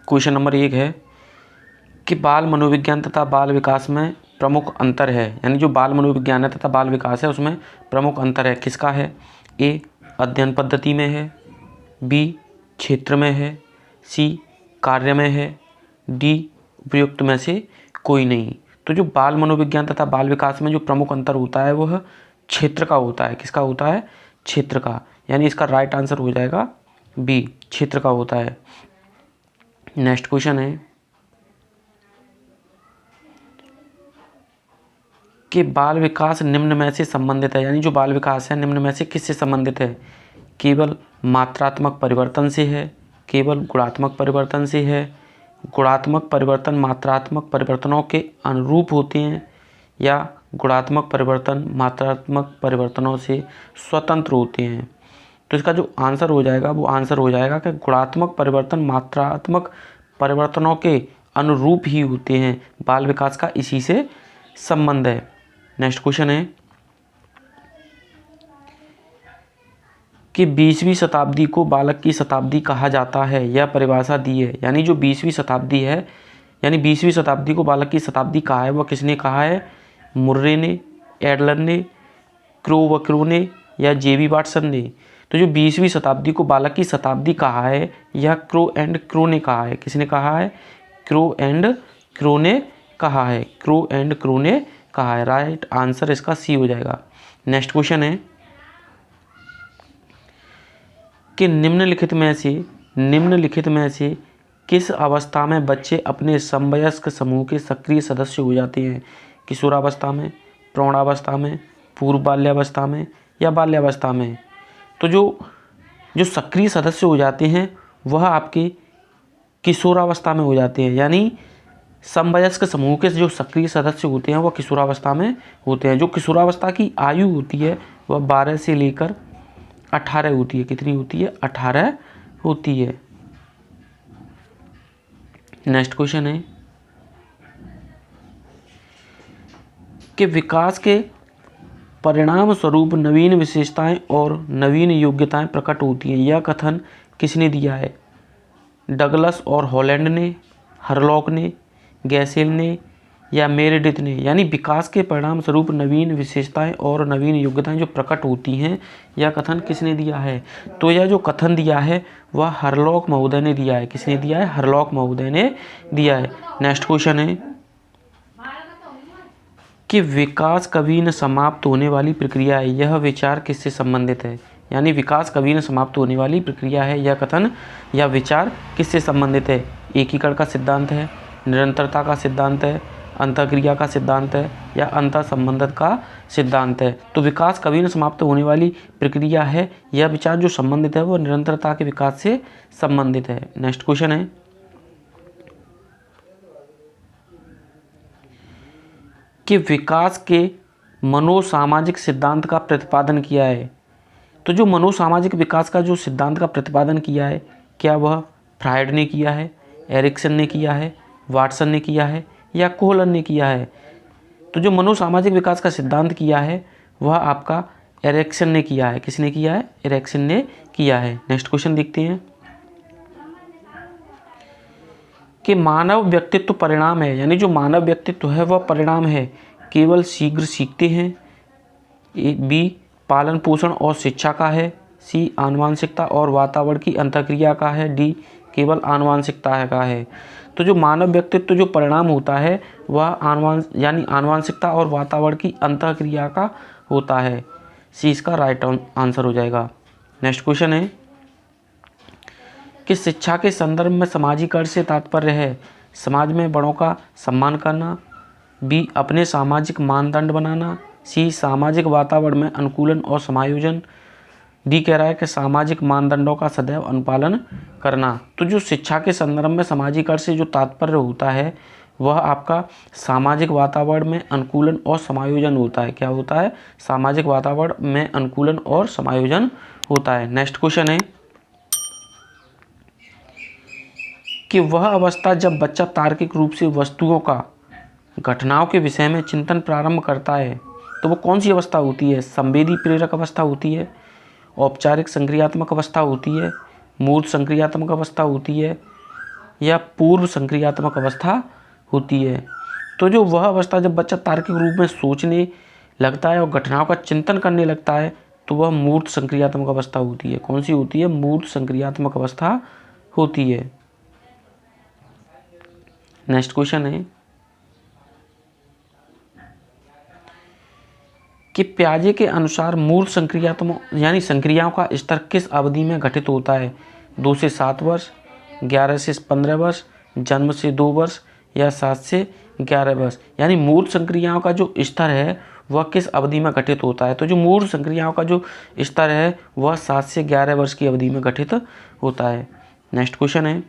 Question number 1 है कि बाल मनोविज्ञान तथा बाल विकास में प्रमुख अंतर है, यानी जो बाल मनोविज्ञान है तथा बाल विकास है उसमें प्रमुख अंतर है, किसका है? ए अध्ययन पद्धति में है, बी क्षेत्र में है, सी कार्य में है, डी उपयुक्त में से कोई नहीं। तो जो बाल मनोविज्ञान तथा बाल विकास में जो प्रमुख अंतर होता है वह क्षेत्र का होता है। किसका होता है? क्षेत्र का, यानी इसका राइट आंसर हो जाएगा बी, क्षेत्र का होता है। नेक्स्ट क्वेश्चन है कि बाल विकास निम्न में से संबंधित है, यानी जो बाल विकास है निम्न में से किससे संबंधित है? केवल मात्रात्मक परिवर्तन से है, केवल गुणात्मक परिवर्तन से है, गुणात्मक परिवर्तन मात्रात्मक परिवर्तनों के अनुरूप होते हैं, या गुणात्मक परिवर्तन मात्रात्मक परिवर्तनों से स्वतंत्र होते हैं। तो इसका जो आंसर हो जाएगा वो आंसर हो जाएगा कि गुणात्मक परिवर्तन मात्रात्मक परिवर्तनों के अनुरूप ही होते हैं। बाल विकास का इसी से संबंध है। नेक्स्ट क्वेश्चन है कि 20वीं शताब्दी को बालक की शताब्दी कहा जाता है, यह परिभाषा दी है। यानी जो 20वीं शताब्दी है, यानी 20वीं शताब्दी को बालक की शताब्दी कहा है, वह किसने कहा है? मुर्रे ने, एडलर ने, क्रोवक्रो ने, या जेबी वाटसन ने। तो जो 20वीं शताब्दी को बालक की शताब्दी कहा है यह क्रो एंड क्रो ने कहा है। किसने कहा है? क्रो एंड क्रो ने कहा है, क्रो एंड क्रो ने कहा है। राइट आंसर इसका सी हो जाएगा। नेक्स्ट क्वेश्चन है कि निम्नलिखित में से किस अवस्था में बच्चे अपने समवयस्क समूह के सक्रिय सदस्य हो जाते हैं? किशोरावस्था में, प्रौढ़ावस्था में, पूर्व बाल्यावस्था में, या बाल्यावस्था में? तो जो सक्रिय सदस्य हो जाते हैं वह आपके किशोरावस्था में हो जाते हैं, यानी समवयस्क समूह के जो सक्रिय सदस्य होते हैं वह किशोरावस्था में होते हैं। जो किशोरावस्था की आयु होती है वह 12 से लेकर 18 होती है। कितनी होती है? 18 होती है। नेक्स्ट क्वेश्चन है कि विकास के परिणाम स्वरूप नवीन विशेषताएं और नवीन योग्यताएं प्रकट होती हैं, यह कथन किसने दिया है? डगलस और हॉलैंड ने, हरलॉक ने, गैसेल ने, या मेरेडिथ ने? यानी विकास के परिणाम स्वरूप नवीन विशेषताएं और नवीन योग्यताएं जो प्रकट होती हैं यह कथन किसने दिया है? तो यह जो कथन दिया है वह हरलॉक महोदय ने दिया है। किसने दिया है? हरलॉक महोदय ने दिया है। नेक्स्ट क्वेश्चन है कि विकास कभी न समाप्त होने वाली प्रक्रिया है, यह विचार किससे संबंधित है? यानी विकास कभी न समाप्त होने वाली प्रक्रिया है, यह कथन या विचार किससे संबंधित है? एकीकरण का सिद्धांत है, निरंतरता का सिद्धांत है, अंतःक्रिया का सिद्धांत है, या अंतर संबंधत का सिद्धांत है? तो विकास कभी न समाप्त होने वाली प्रक्रिया है, यह विचार जो संबंधित है वो निरंतरता के विकास से संबंधित है। नेक्स्ट क्वेश्चन है कि विकास के मनोसामाजिक सिद्धांत का प्रतिपादन किया है। तो जो मनोसामाजिक विकास का जो सिद्धांत का प्रतिपादन किया है, क्या वह फ्रायड ने किया है, एरिक्सन ने किया है, वाटसन ने किया है, या कोहलन ने किया है? तो जो मनोसामाजिक विकास का सिद्धांत किया है वह आपका एरिक्सन ने किया है। किसने किया है? एरिक्सन ने किया है। नेक्स्ट क्वेश्चन देखते हैं कि मानव व्यक्तित्व परिणाम है, यानी जो मानव व्यक्तित्व है वह परिणाम है। केवल शीघ्र सीखते हैं, बी पालन पोषण और शिक्षा का है, सी आनुवांशिकता और वातावरण की अंतःक्रिया का है, डी केवल आनुवांशिकता का है। तो जो मानव व्यक्तित्व जो परिणाम होता है वह आनुवांशिकता और वातावरण की अंतःक्रिया का होता है। सी इसका राइट आंसर हो जाएगा। नेक्स्ट क्वेश्चन है कि शिक्षा के संदर्भ में समाजीकरण से तात्पर्य है समाज में बड़ों का सम्मान करना, बी अपने सामाजिक मानदंड बनाना, सी सामाजिक वातावरण में अनुकूलन और समायोजन, डी कह रहा है कि सामाजिक मानदंडों का सदैव अनुपालन करना। तो जो शिक्षा के संदर्भ में सामाजिकरण से जो तात्पर्य होता है वह आपका सामाजिक वातावरण में अनुकूलन और समायोजन होता है। क्या होता है? सामाजिक वातावरण में अनुकूलन और समायोजन होता है। नेक्स्ट क्वेश्चन है कि वह अवस्था जब बच्चा तार्किक रूप से वस्तुओं का, घटनाओं के विषय में चिंतन प्रारंभ करता है तो वो कौन सी अवस्था होती है? संवेदी प्रेरक अवस्था होती है, औपचारिक संक्रियात्मक अवस्था होती है, मूर्त संक्रियात्मक अवस्था होती है, या पूर्व संक्रियात्मक अवस्था होती है। तो जो वह अवस्था जब बच्चा तार्किक रूप में सोचने लगता है और घटनाओं का चिंतन करने लगता है तो वह मूर्त संक्रियात्मक अवस्था होती है। कौन सी होती है? मूर्त संक्रियात्मक अवस्था होती है। नेक्स्ट क्वेश्चन है कि पियाजे के अनुसार मूर्त संक्रियात्मक यानी संक्रियाओं का स्तर किस अवधि में घटित होता है? 2 से 7 वर्ष, 11 से 15 वर्ष, जन्म से 2 वर्ष या 7 से 11 वर्ष। यानी मूर्त संक्रियाओं का जो स्तर है वह किस अवधि में घटित होता है? तो जो मूर्त संक्रियाओं का जो स्तर है वह 7 से 11 वर्ष की अवधि में घटित होता है। नेक्स्ट क्वेश्चन है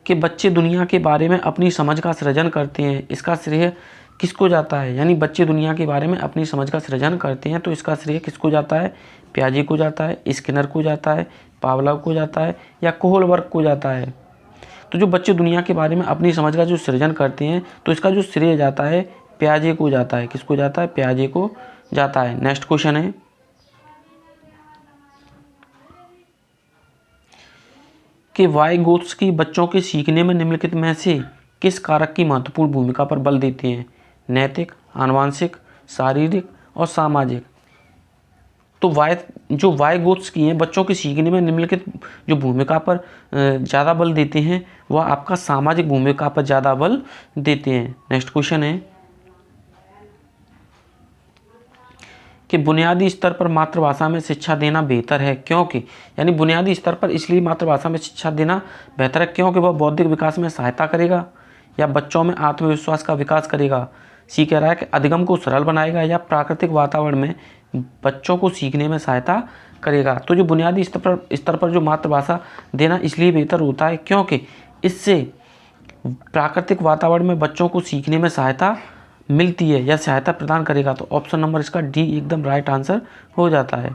कि बच्चे दुनिया के बारे में अपनी समझ का सृजन करते हैं, इसका श्रेय किसको जाता है? यानी बच्चे दुनिया के बारे में अपनी समझ का सृजन करते हैं तो इसका श्रेय किसको जाता है? पियाजे को जाता है, स्किनर को जाता है, पावलोव को जाता है या कोहलबर्ग को जाता है? तो जो बच्चे दुनिया के बारे में अपनी समझ का जो सृजन करते हैं तो इसका जो श्रेय जाता है पियाजे को जाता है। किसको जाता है? पियाजे को जाता है। नेक्स्ट क्वेश्चन है कि वाइगोत्स्की बच्चों के सीखने में निम्नलिखित में से किस कारक की महत्वपूर्ण भूमिका पर बल देते हैं? नैतिक, आनुवांशिक, शारीरिक और सामाजिक। तो जो वाइगोत्स्की हैं बच्चों के सीखने में निम्नलिखित जो भूमिका पर ज़्यादा बल देते हैं वह आपका सामाजिक भूमिका पर ज़्यादा बल देते हैं। नेक्स्ट क्वेश्चन है कि बुनियादी स्तर पर मातृभाषा में शिक्षा देना बेहतर है क्योंकि, यानी बुनियादी स्तर पर इसलिए मातृभाषा में शिक्षा देना बेहतर है क्योंकि वह बौद्धिक विकास में सहायता करेगा या बच्चों में आत्मविश्वास का विकास करेगा। सी कह रहा है कि अधिगम को सरल बनाएगा या प्राकृतिक वातावरण में बच्चों को सीखने में सहायता करेगा। तो जो बुनियादी स्तर पर जो मातृभाषा देना इसलिए बेहतर होता है क्योंकि इससे प्राकृतिक वातावरण में बच्चों को सीखने में सहायता मिलती है या सहायता प्रदान करेगा। तो ऑप्शन नंबर इसका डी एकदम राइट आंसर हो जाता है।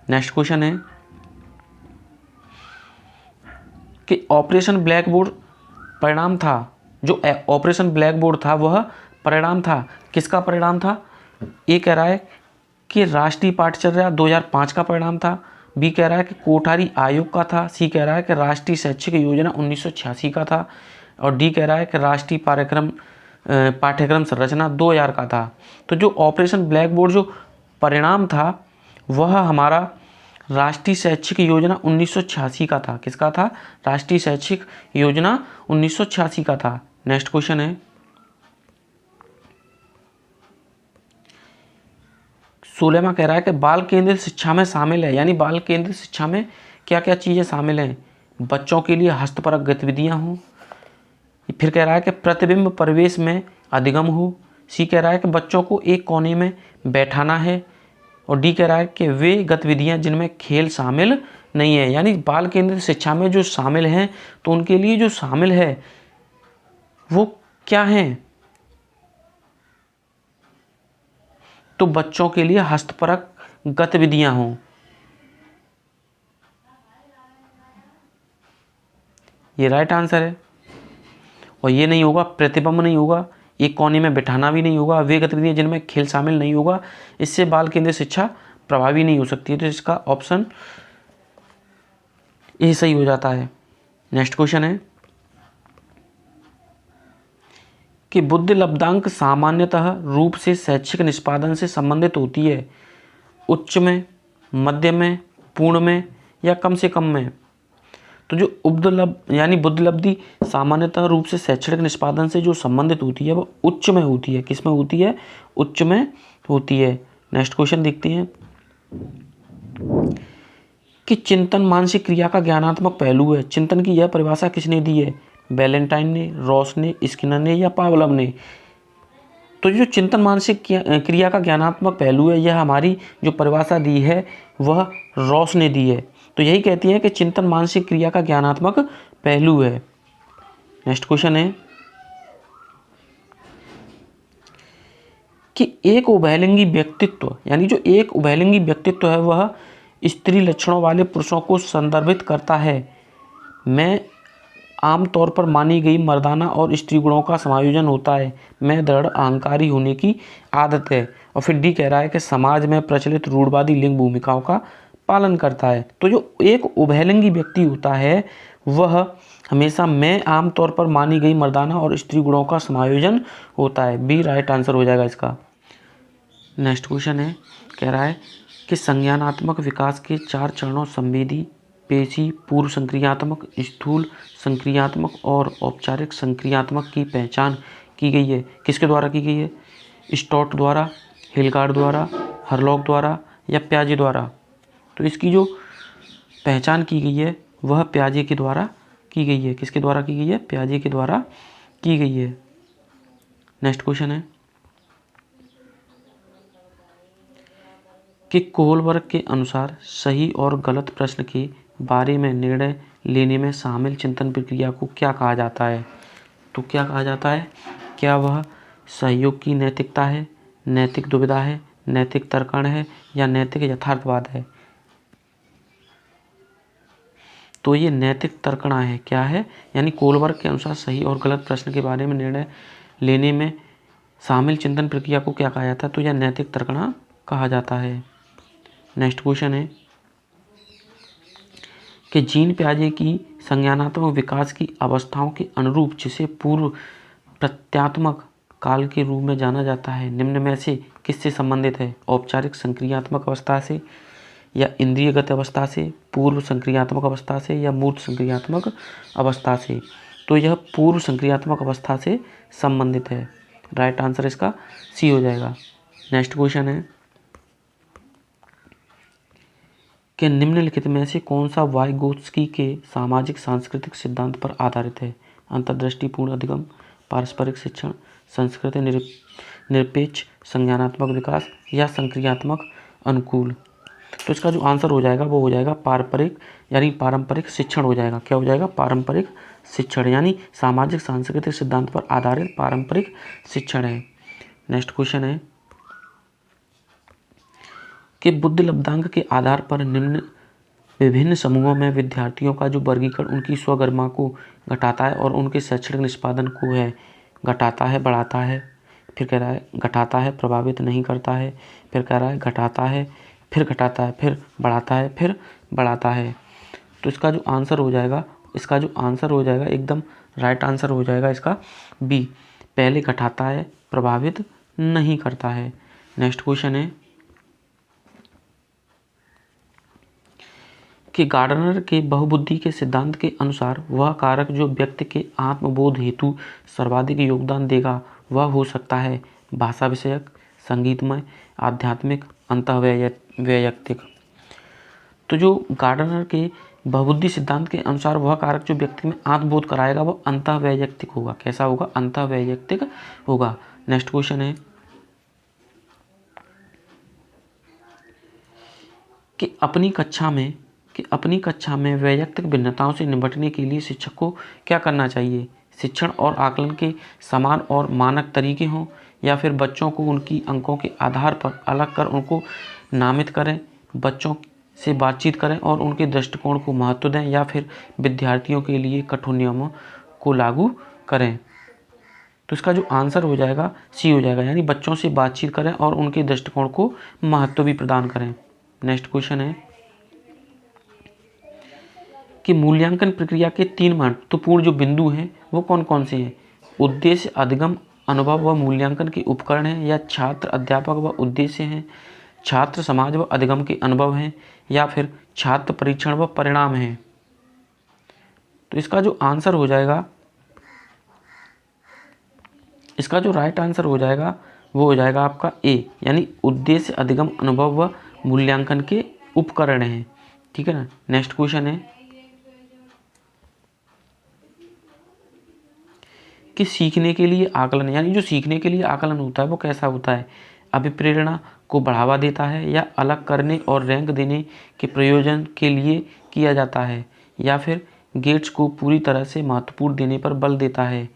नेक्स्ट क्वेश्चन है कि ऑपरेशन ब्लैक बोर्ड परिणाम था, जो ऑपरेशन ब्लैक बोर्ड था वह परिणाम था, किसका परिणाम था? ए कह रहा है कि राष्ट्रीय पाठचर्या 2005 का परिणाम था, बी कह रहा है कि कोठारी आयोग का था, सी कह रहा है कि राष्ट्रीय शैक्षिक योजना 1986 का था और डी कह रहा है कि राष्ट्रीय पाठ्यक्रम संरचना 2000 का था। तो जो ऑपरेशन ब्लैक बोर्ड जो परिणाम था वह हमारा राष्ट्रीय शैक्षिक योजना 1986 का था। किसका था? राष्ट्रीय शैक्षिक योजना 1986 का था। नेक्स्ट क्वेश्चन है 16वां कह रहा है कि बाल केंद्रित शिक्षा में शामिल है, यानी बाल केंद्रित शिक्षा में क्या क्या चीज़ें शामिल हैं? बच्चों के लिए हस्तपरक गतिविधियां हों, फिर कह रहा है कि प्रतिबिंब परिवेश में अधिगम हो, सी कह रहा है कि बच्चों को एक कोने में बैठाना है और डी कह रहा है कि वे गतिविधियां जिनमें खेल शामिल नहीं है। यानी बाल केंद्रित शिक्षा में जो शामिल हैं तो उनके लिए जो शामिल है वो क्या हैं? तो बच्चों के लिए हस्तपरक गतिविधियां हों, ये राइट आंसर है। और ये नहीं होगा, प्रतिबिंब नहीं होगा, एक कोने में बिठाना भी नहीं होगा, वे गतिविधियां जिनमें खेल शामिल नहीं होगा, इससे बाल केंद्रित शिक्षा प्रभावी नहीं हो सकती है। तो इसका ऑप्शन ए सही हो जाता है। नेक्स्ट क्वेश्चन है कि बुद्धि लब्धांक सामान्यतः रूप से शैक्षिक निष्पादन से संबंधित होती है, उच्च में, मध्य में, पूर्ण में या कम से कम में? तो जो यानी बुद्धिलब्धि सामान्यतः रूप से शैक्षणिक निष्पादन से जो संबंधित होती है वो उच्च में होती है। किस में होती है? उच्च में होती है। नेक्स्ट क्वेश्चन देखते हैं कि चिंतन मानसिक क्रिया का ज्ञानात्मक पहलू है। चिंतन की यह परिभाषा किसने दी है? वैलेंटाइन ने, रॉस ने, स्किनर ने या पावलोव ने? तो जो चिंतन मानसिक क्रिया का ज्ञानात्मक पहलू है यह हमारी जो परिभाषा दी है वह रॉस ने दी है। तो यही कहती है कि चिंतन मानसिक क्रिया का ज्ञानात्मक पहलू है। नेक्स्ट क्वेश्चन है कि एक उभयलिंगी व्यक्तित्व, यानी जो एक उभयलिंगी व्यक्तित्व है वह स्त्री लक्षणों वाले पुरुषों को संदर्भित करता है। मैं आमतौर पर मानी गई मर्दाना और स्त्री गुणों का समायोजन होता है। मैं दृढ़ अहंकारी होने की आदत है। और फिर डी कह रहा है कि समाज में प्रचलित रूढ़वादी लिंग भूमिकाओं का पालन करता है। तो जो एक उभयलिंगी व्यक्ति होता है वह हमेशा में आमतौर पर मानी गई मर्दाना और स्त्री गुणों का समायोजन होता है। बी राइट आंसर हो जाएगा इसका। नेक्स्ट क्वेश्चन है, कह रहा है कि संज्ञानात्मक विकास के 4 चरणों संवेदी, पेशी, पूर्व संक्रियात्मक, स्थूल संक्रियात्मक और औपचारिक संक्रियात्मक की पहचान की गई है। किसके द्वारा की गई है? स्टोट द्वारा, हिलगार्ड द्वारा, हरलॉक द्वारा या प्याजे द्वारा? तो इसकी जो पहचान की गई है वह प्याजे के द्वारा की गई है। किसके द्वारा की गई है? प्याजे के द्वारा की गई है। नेक्स्ट क्वेश्चन है कि कोहलबर्ग के अनुसार सही और गलत प्रश्न के बारे में निर्णय लेने में शामिल चिंतन प्रक्रिया को क्या कहा जाता है? तो क्या कहा जाता है? क्या वह सहयोग की नैतिकता है, नैतिक दुविधा है, नैतिक तर्कण है या नैतिक यथार्थवाद है? तो ये नैतिक तर्कणा है। क्या है? यानी कोहलबर्ग के अनुसार सही और गलत प्रश्न के बारे में निर्णय लेने में शामिल चिंतन प्रक्रिया को क्या कहा जाता है? तो यह नैतिक तर्कणा कहा जाता है। नेक्स्ट क्वेश्चन है कि जीन प्याजे की संज्ञानात्मक विकास की अवस्थाओं के अनुरूप जिसे पूर्व प्रत्यात्मक काल के रूप में जाना जाता है, निम्न में से किससे संबंधित है? औपचारिक संक्रियात्मक अवस्था से या इंद्रियगत अवस्था से, पूर्व संक्रियात्मक अवस्था से या मूर्त संक्रियात्मक अवस्था से? तो यह पूर्व संक्रियात्मक अवस्था से संबंधित है। राइट आंसर इसका सी हो जाएगा। नेक्स्ट क्वेश्चन है कि निम्नलिखित में से कौन सा वाइगोत्स्की के सामाजिक सांस्कृतिक सिद्धांत पर आधारित है? अंतर्दृष्टिपूर्ण अधिगम, पारस्परिक शिक्षण, संस्कृति निरपेक्ष संज्ञानात्मक विकास या संक्रियात्मक अनुकूल? तो इसका जो आंसर हो जाएगा वो हो जाएगा पारंपरिक शिक्षण हो जाएगा। क्या हो जाएगा? पारंपरिक शिक्षण, यानी सामाजिक सांस्कृतिक सिद्धांत पर आधारित पारंपरिक शिक्षण है। नेक्स्ट क्वेश्चन है कि बुद्धि लब्धांक के आधार पर निम्न विभिन्न समूहों में विद्यार्थियों का जो वर्गीकरण उनकी स्वगरिमा को घटाता है और उनके शैक्षणिक निष्पादन को है घटाता है, बढ़ाता है, फिर कह रहा है घटाता है, प्रभावित नहीं करता है, फिर कह रहा है घटाता है, फिर घटाता है, फिर बढ़ाता है, फिर बढ़ाता है। तो इसका जो आंसर हो जाएगा एकदम राइट आंसर हो जाएगा इसका बी, पहले घटाता है, प्रभावित नहीं करता है। नेक्स्ट क्वेश्चन है कि गार्डनर के बहुबुद्धि के सिद्धांत के अनुसार वह कारक जो व्यक्ति के आत्मबोध हेतु सर्वाधिक योगदान देगा वह हो सकता है भाषा विषयक, संगीतमय, आध्यात्मिक, अंतःवैयक्तिक। तो जो गार्डनर के बहुबुद्धि सिद्धांत के अनुसार वह कारक जो व्यक्ति में आत्मबोध कराएगा वह अंतःवैयक्तिक होगा। कैसा होगा? अंतःवैयक्तिक होगा। नेक्स्ट क्वेश्चन है कि अपनी कक्षा में वैयक्तिक भिन्नताओं से निपटने के लिए शिक्षक को क्या करना चाहिए? शिक्षण और आकलन के समान और मानक तरीके हों या फिर बच्चों को उनकी अंकों के आधार पर अलग कर उनको नामित करें, बच्चों से बातचीत करें और उनके दृष्टिकोण को महत्व दें या फिर विद्यार्थियों के लिए कठोर नियमों को लागू करें? तो इसका जो आंसर हो जाएगा सी हो जाएगा, यानी बच्चों से बातचीत करें और उनके दृष्टिकोण को महत्व भी प्रदान करें। नेक्स्ट क्वेश्चन है कि मूल्यांकन प्रक्रिया के 3 महत्वपूर्ण जो बिंदु हैं वो कौन कौन से हैं? उद्देश्य, अधिगम, अनुभव व मूल्यांकन के उपकरण हैं या छात्र, अध्यापक व उद्देश्य हैं, छात्र, समाज व अधिगम के अनुभव हैं या फिर छात्र, परीक्षण व परिणाम हैं? तो इसका जो आंसर हो जाएगा, इसका जो राइट आंसर हो जाएगा वो हो जाएगा आपका ए, यानी उद्देश्य, अधिगम, अनुभव व मूल्यांकन के उपकरण हैं। ठीक है ना। नेक्स्ट क्वेश्चन है कि सीखने के लिए आकलन, यानी जो सीखने के लिए आकलन होता है वो कैसा होता है? अभिप्रेरणा को बढ़ावा देता है या अलग करने और रैंक देने के प्रयोजन के लिए किया जाता है या फिर गेट्स को पूरी तरह से महत्वपूर्ण देने पर बल देता है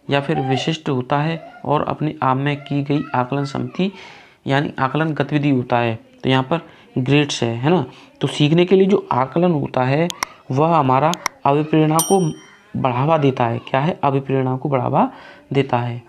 या फिर विशिष्ट होता है और अपने आप में की गई आकलन समिति यानी आकलन गतिविधि होता है? तो यहाँ पर ग्रेड्स है ना। तो सीखने के लिए जो आकलन होता है वह हमारा अभिप्रेरणा को बढ़ावा देता है। क्या है? अभिप्रेरणा को बढ़ावा देता है।